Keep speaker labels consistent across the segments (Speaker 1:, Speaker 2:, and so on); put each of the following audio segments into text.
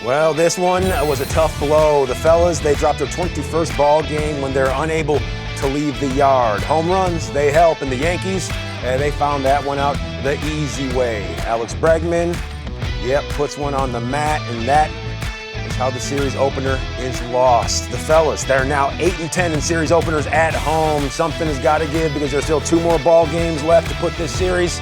Speaker 1: Well, this one was a tough blow. The fellas, they dropped their 21st ball game when they're unable to leave the yard. Home runs, they help, and the Yankees, they found that one out the easy way. Alex Bregman, puts one on the mat, and that is how the series opener is lost. The fellas, they're now 8-10 in series openers at home. Something has got to give because there's still 2 more ball games left to put this series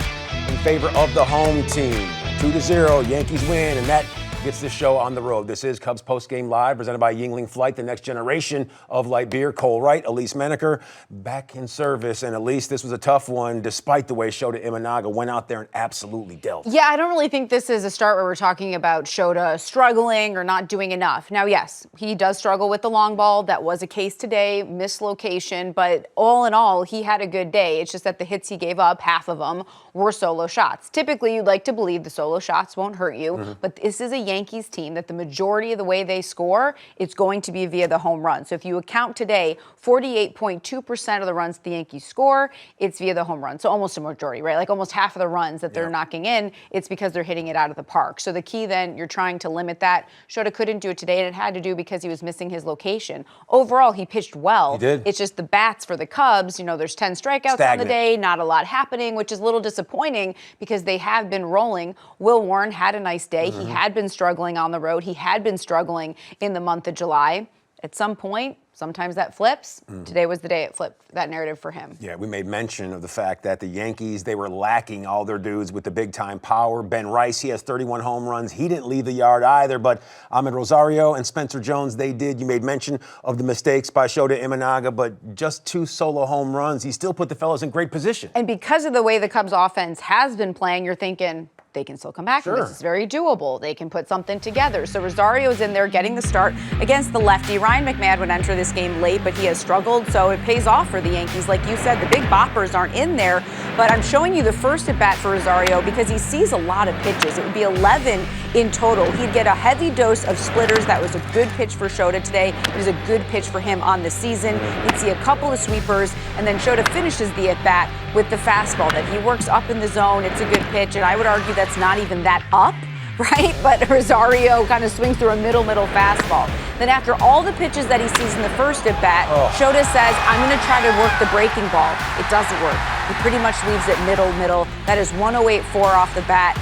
Speaker 1: in favor of the home team. 2-0, Yankees win, and that gets this show on the road. This is Cubs Postgame Live, presented by Yingling Flight, the next generation of light beer. Cole Wright, Elise Menaker, back in service. And Elise, this was a tough one, despite the way Shota Imanaga went out there and absolutely dealt.
Speaker 2: Yeah, I don't really think this is a start where we're talking about Shota struggling or not doing enough. Now, yes, he does struggle with the long ball. That was a case today, mislocation. But all in all, he had a good day. It's just that the hits he gave up, half of them, were solo shots. Typically, you'd like to believe the solo shots won't hurt you, but this is a Yankees team that the majority of the way they score, it's going to be via the home run. So if you account today, 48.2% of the runs the Yankees score, it's via the home run. So almost a majority, right? Like almost half of the runs that they're knocking in, it's because they're hitting it out of the park. So the key then, you're trying to limit that. Shota couldn't do it today, and it had to do because he was missing his location. Overall, he pitched well.
Speaker 1: He did.
Speaker 2: It's just the bats for the Cubs, there's 10 strikeouts on the day, not a lot happening, which is a little disappointing because they have been rolling. Will Warren had a nice day. He had been struggling on the road. He had been struggling in the month of July. At some point, sometimes that flips. Today was the day it flipped, that narrative for him.
Speaker 1: Yeah, we made mention of the fact that the Yankees, they were lacking all their dudes with the big-time power. Ben Rice, he has 31 home runs. He didn't leave the yard either, but Ahmed Rosario and Spencer Jones, they did. You made mention of the mistakes by Shota Imanaga, but just 2 solo home runs. He still put the fellas in great position.
Speaker 2: And because of the way the Cubs offense has been playing, you're thinking, they can still come back.
Speaker 1: Sure.
Speaker 2: This is very doable. They can put something together. So Rosario's in there getting the start against the lefty. Ryan McMahon would enter this game late, but he has struggled, so it pays off for the Yankees. Like you said, the big boppers aren't in there, but I'm showing you the first at-bat for Rosario because he sees a lot of pitches. It would be 11 in total. He'd get a heavy dose of splitters. That was a good pitch for Shota today. It was a good pitch for him on the season. You'd see a couple of sweepers, and then Shota finishes the at-bat with the fastball that he works up in the zone. It's a good pitch, and I would argue that's not even that up, right? But Rosario kind of swings through a middle fastball. Then after all the pitches that he sees in the first at-bat, Shota says, I'm going to try to work the breaking ball. It doesn't work. He pretty much leaves it middle. That is 108.4 off the bat.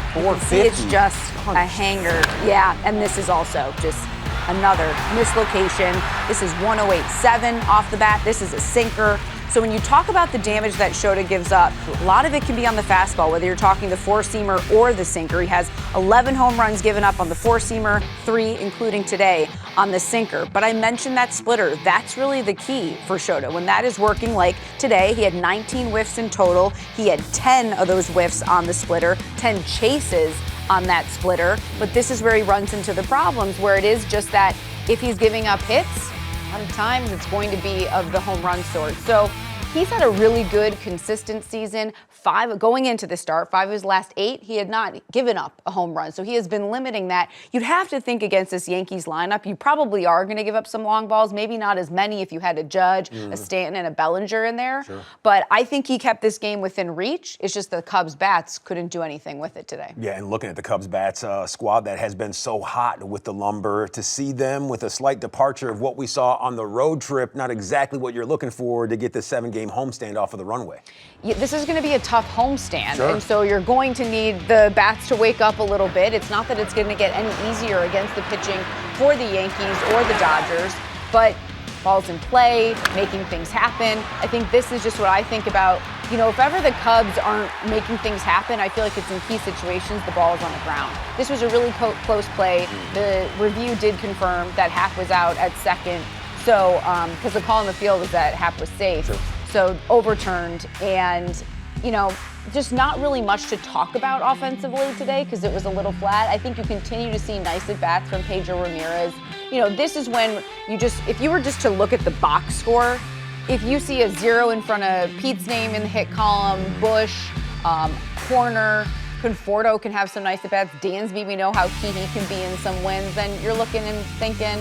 Speaker 2: It's just a hanger. Yeah, and this is also just another mislocation. This is 108.7 off the bat. This is a sinker. So when you talk about the damage that Shota gives up, a lot of it can be on the fastball, whether you're talking the four-seamer or the sinker. He has 11 home runs given up on the four-seamer, 3, including today, on the sinker. But I mentioned that splitter. That's really the key for Shota. When that is working, like today, he had 19 whiffs in total. He had 10 of those whiffs on the splitter, 10 chases on that splitter. But this is where he runs into the problems, where it is just that if he's giving up hits, a lot of times it's going to be of the home run sort. So he's had a really good, consistent season. 5 going into the start, 5 of his last 8, he had not given up a home run. So he has been limiting that. You'd have to think against this Yankees lineup, you probably are going to give up some long balls, maybe not as many if you had a Judge, a Stanton, and a Bellinger in there. Sure. But I think he kept this game within reach. It's just the Cubs bats couldn't do anything with it today.
Speaker 1: Yeah, and looking at the Cubs bats, squad that has been so hot with the lumber, to see them with a slight departure of what we saw on the road trip, not exactly what you're looking for to get the 7-game homestand off of the runway.
Speaker 2: Yeah, this is going to be a tough homestand,
Speaker 1: sure.
Speaker 2: And so you're going to need the bats to wake up a little bit. It's not that it's going to get any easier against the pitching for the Yankees or the Dodgers, but balls in play, making things happen. I think this is just what I think about. If ever the Cubs aren't making things happen, I feel like it's in key situations, the ball is on the ground. This was a really close play. The review did confirm that Happ was out at second, so because the call on the field was that Happ was safe. Sure. So overturned, and just not really much to talk about offensively today because it was a little flat. I think you continue to see nice at-bats from Pedro Ramirez. This is when if you were just to look at the box score, if you see a 0 in front of Pete's name in the hit column, Bush, Corner, Conforto can have some nice at-bats, Dansby, we know how key he can be in some wins, then you're looking and thinking,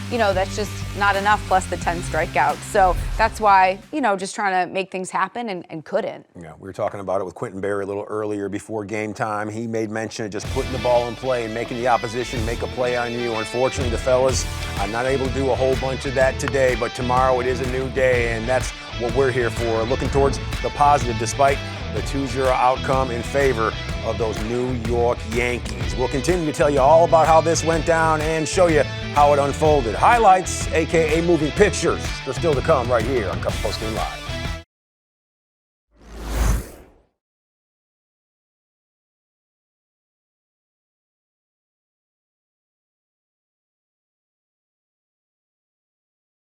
Speaker 2: that's just not enough, plus the 10 strikeouts. So that's why, just trying to make things happen and couldn't.
Speaker 1: Yeah, we were talking about it with Quentin Berry a little earlier before game time. He made mention of just putting the ball in play and making the opposition make a play on you. Unfortunately, the fellas are not able to do a whole bunch of that today, but tomorrow it is a new day, and that's what we're here for, looking towards the positive despite the 2-0 outcome in favor of those New York Yankees. We'll continue to tell you all about how this went down and show you how it unfolded. Highlights, aka moving pictures, they're still to come right here on Postgame Live.